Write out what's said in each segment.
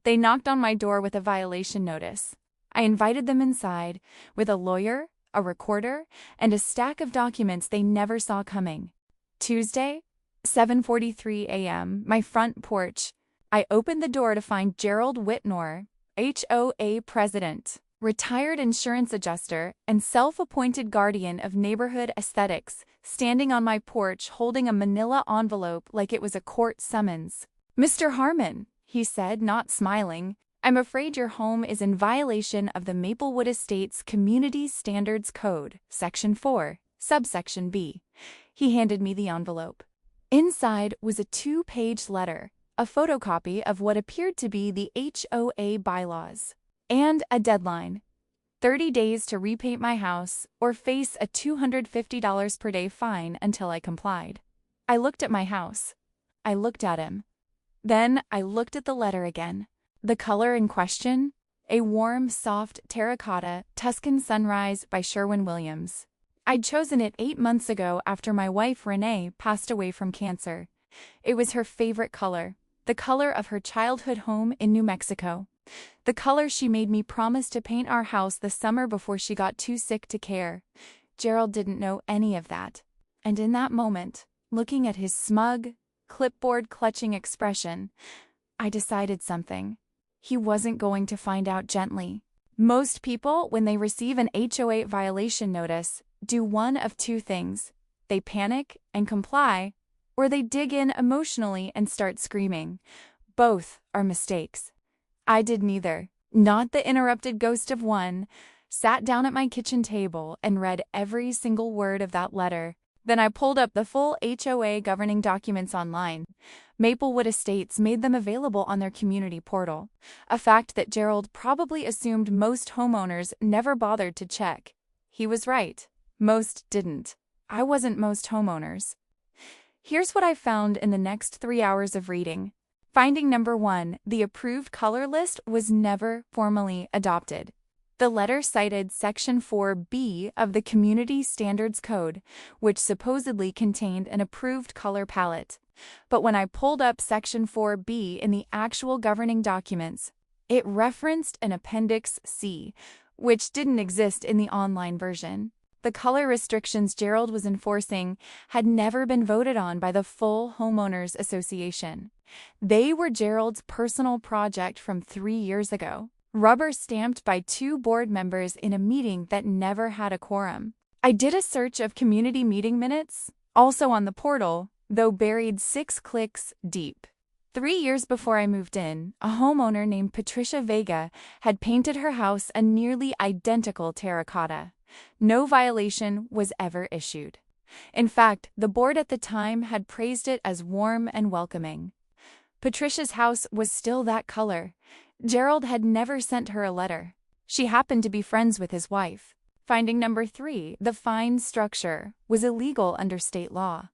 They knocked on my door with a violation notice. I invited them inside with a lawyer, a recorder, and a stack of documents they never saw coming. Tuesday, 7:43 a.m., my front porch. I opened the door to find Gerald Whitnor, HOA president, retired insurance adjuster, and self-appointed guardian of neighborhood aesthetics, standing on my porch holding a manila envelope like it was a court summons. "Mr. Harmon," he said, not smiling, "I'm afraid your home is in violation of the Maplewood Estates Community Standards Code, Section 4, Subsection B." He handed me the envelope. Inside was a 2-page letter, a photocopy of what appeared to be the HOA bylaws, and a deadline: 30 days to repaint my house or face a $250 per day fine until I complied. I looked at my house. I looked at him. Then I looked at the letter again. The color in question? A warm, soft terracotta Tuscan Sunrise by Sherwin-Williams. I'd chosen it 8 months ago after my wife Renee passed away from cancer. It was her favorite color, the color of her childhood home in New Mexico. The color she made me promise to paint our house the summer before she got too sick to care. Gerald didn't know any of that. And in that moment, looking at his smug, clipboard-clutching expression, I decided something. He wasn't going to find out gently. Most people, when they receive an HOA violation notice, do one of two things. They panic and comply, or they dig in emotionally and start screaming. Both are mistakes. I did neither. Not the interrupted ghost of one. Sat down at my kitchen table and read every single word of that letter. Then I pulled up the full HOA governing documents online. Maplewood Estates made them available on their community portal, a fact that Gerald probably assumed most homeowners never bothered to check. He was right. Most didn't. I wasn't most homeowners. Here's what I found in the next 3 hours of reading. Finding number 1, the approved color list was never formally adopted. The letter cited Section 4B of the Community Standards Code, which supposedly contained an approved color palette. But when I pulled up Section 4B in the actual governing documents, it referenced an Appendix C, which didn't exist in the online version. The color restrictions Gerald was enforcing had never been voted on by the full Homeowners Association. They were Gerald's personal project from 3 years ago, rubber-stamped by 2 board members in a meeting that never had a quorum. I did a search of community meeting minutes, also on the portal, though buried 6 clicks deep. 3 years before I moved in, a homeowner named Patricia Vega had painted her house a nearly identical terracotta. No violation was ever issued. In fact, the board at the time had praised it as warm and welcoming. Patricia's house was still that color. Gerald had never sent her a letter. She happened to be friends with his wife. Finding number 3, the fine structure was illegal under state law.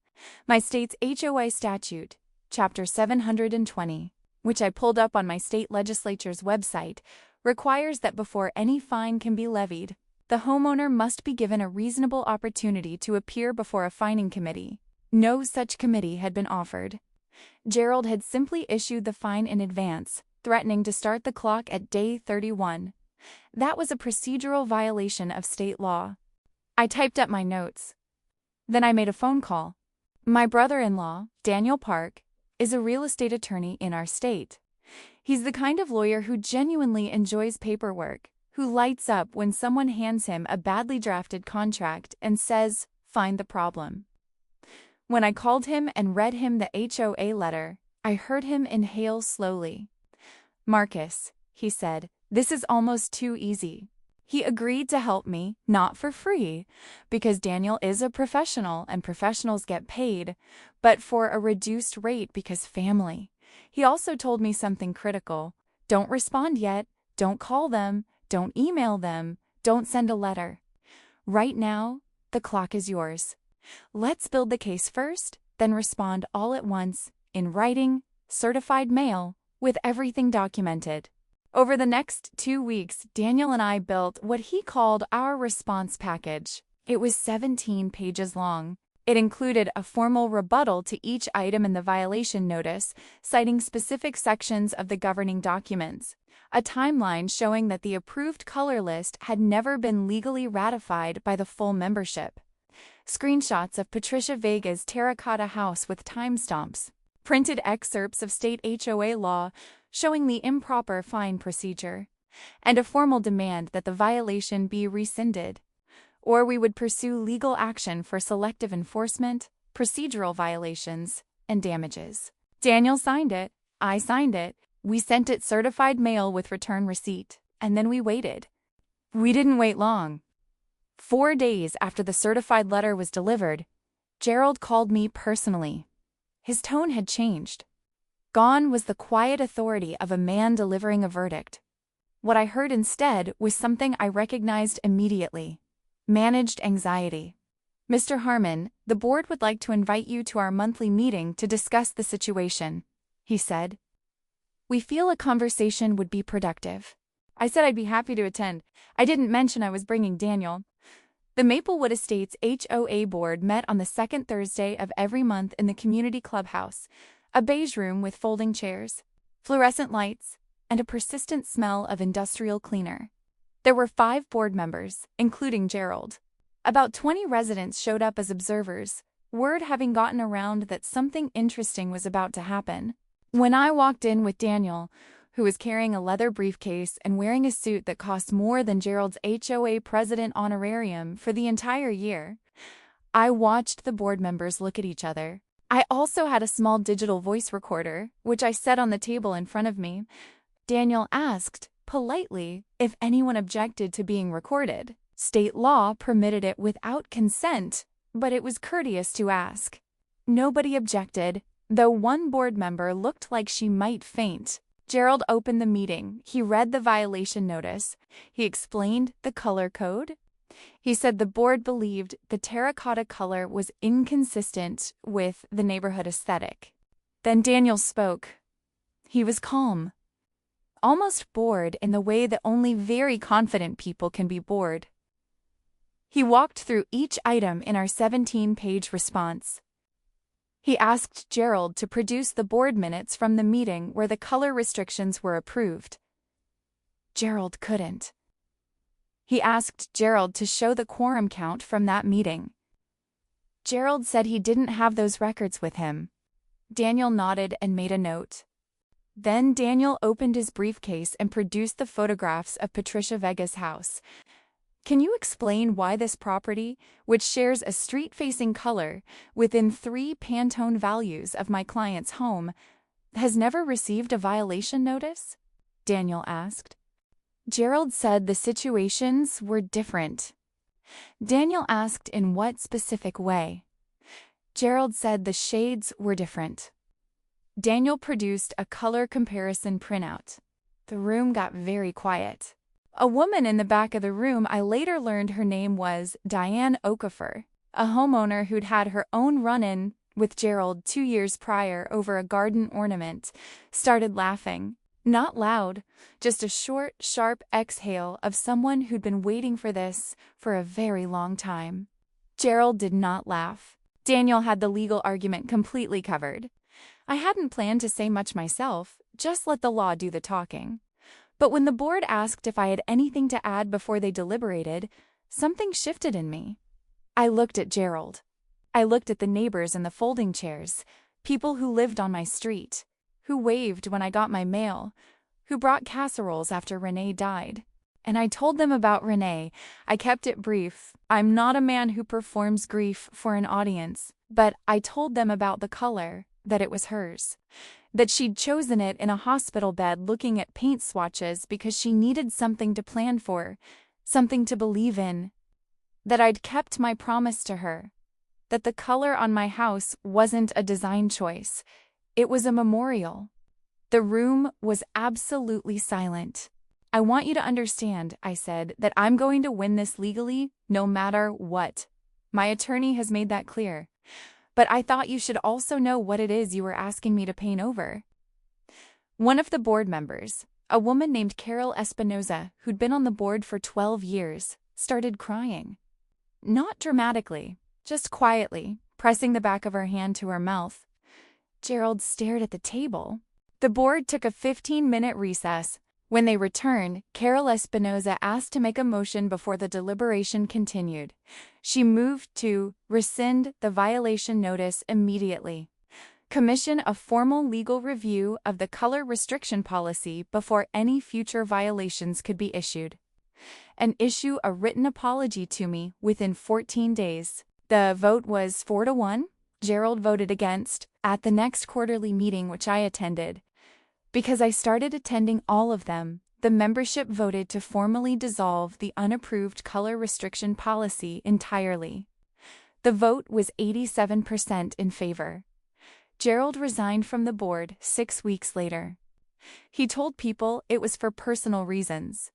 My state's HOA statute, Chapter 720, which I pulled up on my state legislature's website, requires that before any fine can be levied, the homeowner must be given a reasonable opportunity to appear before a fining committee. No such committee had been offered. Gerald had simply issued the fine in advance, threatening to start the clock at day 31. That was a procedural violation of state law. I typed up my notes. Then I made a phone call. My brother-in-law, Daniel Park, is a real estate attorney in our state. He's the kind of lawyer who genuinely enjoys paperwork, who lights up when someone hands him a badly drafted contract and says, "Find the problem." When I called him and read him the HOA letter, I heard him inhale slowly. "Marcus," he said, "this is almost too easy." He agreed to help me, not for free, because Daniel is a professional and professionals get paid, but for a reduced rate because family. He also told me something critical. Don't respond yet, don't call them, don't email them, don't send a letter. Right now, the clock is yours. Let's build the case first, then respond all at once, in writing, certified mail, with everything documented. Over the next 2 weeks, Daniel and I built what he called our response package. It was 17 pages long. It included a formal rebuttal to each item in the violation notice, citing specific sections of the governing documents, a timeline showing that the approved color list had never been legally ratified by the full membership, screenshots of Patricia Vega's terracotta house with timestamps, printed excerpts of state HOA law showing the improper fine procedure, and a formal demand that the violation be rescinded, or we would pursue legal action for selective enforcement, procedural violations, and damages. Daniel signed it, I signed it, we sent it certified mail with return receipt, and then we waited. We didn't wait long. 4 days after the certified letter was delivered, Gerald called me personally. His tone had changed. Gone was the quiet authority of a man delivering a verdict. What I heard instead was something I recognized immediately: managed anxiety. Mr. Harmon, the board would like to invite you to our monthly meeting to discuss the situation, he said. We feel a conversation would be productive. I said I'd be happy to attend. I didn't mention I was bringing Daniel. The Maplewood Estates HOA board met on the second Thursday of every month in the community clubhouse, a beige room with folding chairs, fluorescent lights, and a persistent smell of industrial cleaner. There were 5 board members, including Gerald. About 20 residents showed up as observers, word having gotten around that something interesting was about to happen. When I walked in with Daniel, who was carrying a leather briefcase and wearing a suit that cost more than Gerald's HOA president honorarium for the entire year, I watched the board members look at each other. I also had a small digital voice recorder, which I set on the table in front of me. Daniel asked, politely, if anyone objected to being recorded. State law permitted it without consent, but it was courteous to ask. Nobody objected, though one board member looked like she might faint. Gerald opened the meeting. He read the violation notice. He explained the color code. He said the board believed the terracotta color was inconsistent with the neighborhood aesthetic. Then Daniel spoke. He was calm, almost bored in the way that only very confident people can be bored. He walked through each item in our 17-page response. He asked Gerald to produce the board minutes from the meeting where the color restrictions were approved. Gerald couldn't. He asked Gerald to show the quorum count from that meeting. Gerald said he didn't have those records with him. Daniel nodded and made a note. Then Daniel opened his briefcase and produced the photographs of Patricia Vega's house. Can you explain why this property, which shares a street-facing color within 3 Pantone values of my client's home, has never received a violation notice? Daniel asked. Gerald said the situations were different. Daniel asked in what specific way. Gerald said the shades were different. Daniel produced a color comparison printout. The room got very quiet. A woman in the back of the room, I later learned her name was Diane Okafor, a homeowner who'd had her own run-in with Gerald 2 years prior over a garden ornament, started laughing. Not loud, just a short, sharp exhale of someone who'd been waiting for this for a very long time. Gerald did not laugh. Daniel had the legal argument completely covered. I hadn't planned to say much myself, just let the law do the talking. But when the board asked if I had anything to add before they deliberated, something shifted in me. I looked at Gerald. I looked at the neighbors in the folding chairs, people who lived on my street, who waved when I got my mail, who brought casseroles after Renee died. And I told them about Renee. I kept it brief. I'm not a man who performs grief for an audience, but I told them about the color, that it was hers, that she'd chosen it in a hospital bed looking at paint swatches because she needed something to plan for, something to believe in, that I'd kept my promise to her, that the color on my house wasn't a design choice, it was a memorial. The room was absolutely silent. I want you to understand, I said, that I'm going to win this legally, no matter what. My attorney has made that clear. But I thought you should also know what it is you were asking me to paint over. One of the board members, a woman named Carol Espinoza, who'd been on the board for 12 years, started crying. Not dramatically, just quietly, pressing the back of her hand to her mouth. Gerald stared at the table. The board took a 15-minute recess. When they returned, Carol Espinoza asked to make a motion before the deliberation continued. She moved to rescind the violation notice immediately, commission a formal legal review of the color restriction policy before any future violations could be issued, and issue a written apology to me within 14 days. The vote was 4-1. Gerald voted against at the next quarterly meeting which I attended. Because I started attending all of them, the membership voted to formally dissolve the unapproved color restriction policy entirely. The vote was 87% in favor. Gerald resigned from the board 6 weeks later. He told people it was for personal reasons.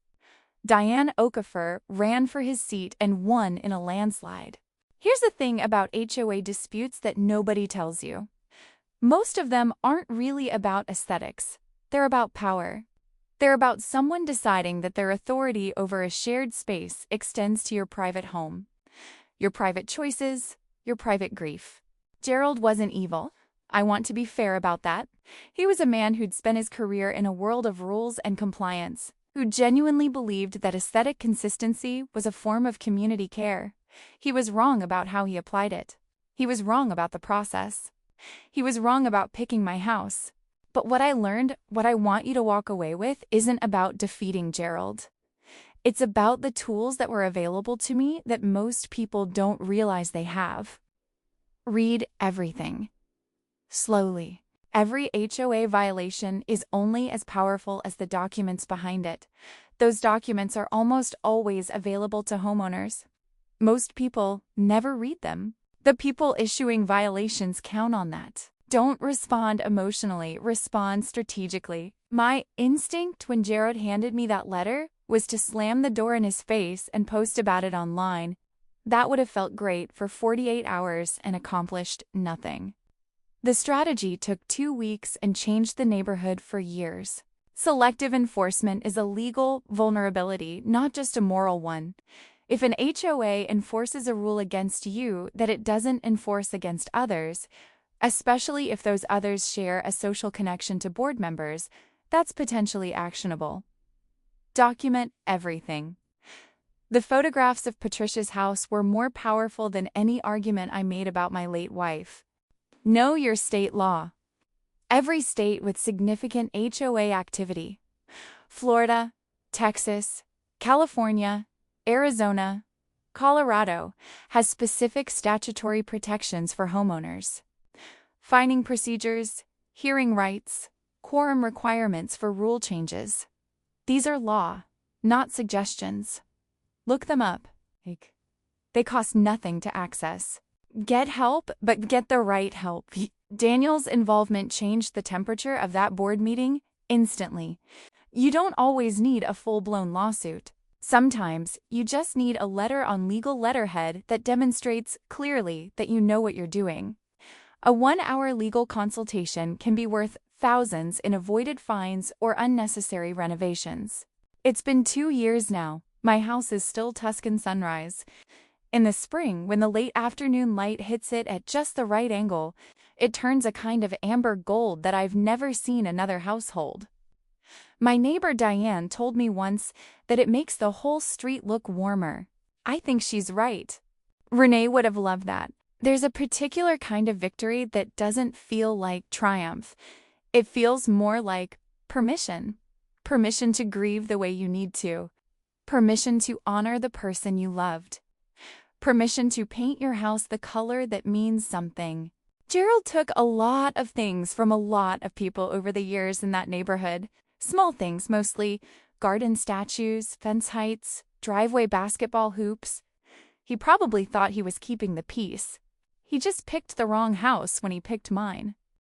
Diane Okafor ran for his seat and won in a landslide. Here's the thing about HOA disputes that nobody tells you. Most of them aren't really about aesthetics. They're about power. They're about someone deciding that their authority over a shared space extends to your private home, your private choices, your private grief. Gerald wasn't evil. I want to be fair about that. He was a man who'd spent his career in a world of rules and compliance, who genuinely believed that aesthetic consistency was a form of community care. He was wrong about how he applied it. He was wrong about the process. He was wrong about picking my house. But what I learned, what I want you to walk away with, isn't about defeating Gerald. It's about the tools that were available to me that most people don't realize they have. Read everything. Slowly. Every HOA violation is only as powerful as the documents behind it. Those documents are almost always available to homeowners. Most people never read them. The people issuing violations count on that. Don't respond emotionally, respond strategically. My instinct when Gerald handed me that letter was to slam the door in his face and post about it online. That would have felt great for 48 hours and accomplished nothing. The strategy took 2 weeks and changed the neighborhood for years. Selective enforcement is a legal vulnerability, not just a moral one. If an HOA enforces a rule against you that it doesn't enforce against others, especially if those others share a social connection to board members, that's potentially actionable. Document everything. The photographs of Patricia's house were more powerful than any argument I made about my late wife. Know your state law. Every state with significant HOA activity, Florida, Texas, California, Arizona, Colorado, has specific statutory protections for homeowners. Fining procedures, hearing rights, quorum requirements for rule changes. These are law, not suggestions. Look them up. They cost nothing to access. Get help, but get the right help. Daniel's involvement changed the temperature of that board meeting instantly. You don't always need a full-blown lawsuit. Sometimes you just need a letter on legal letterhead that demonstrates clearly that you know what you're doing. A 1-hour legal consultation can be worth thousands in avoided fines or unnecessary renovations. It's been 2 years now. My house is still Tuscan sunrise. In the spring, when the late afternoon light hits it at just the right angle, it turns a kind of amber gold that I've never seen another household. My neighbor Diane told me once that it makes the whole street look warmer. I think she's right. Renee would have loved that. There's a particular kind of victory that doesn't feel like triumph. It feels more like permission. Permission to grieve the way you need to. Permission to honor the person you loved. Permission to paint your house the color that means something. Gerald took a lot of things from a lot of people over the years in that neighborhood. Small things mostly. Garden statues, fence heights, driveway basketball hoops. He probably thought he was keeping the peace. He just picked the wrong house when he picked mine.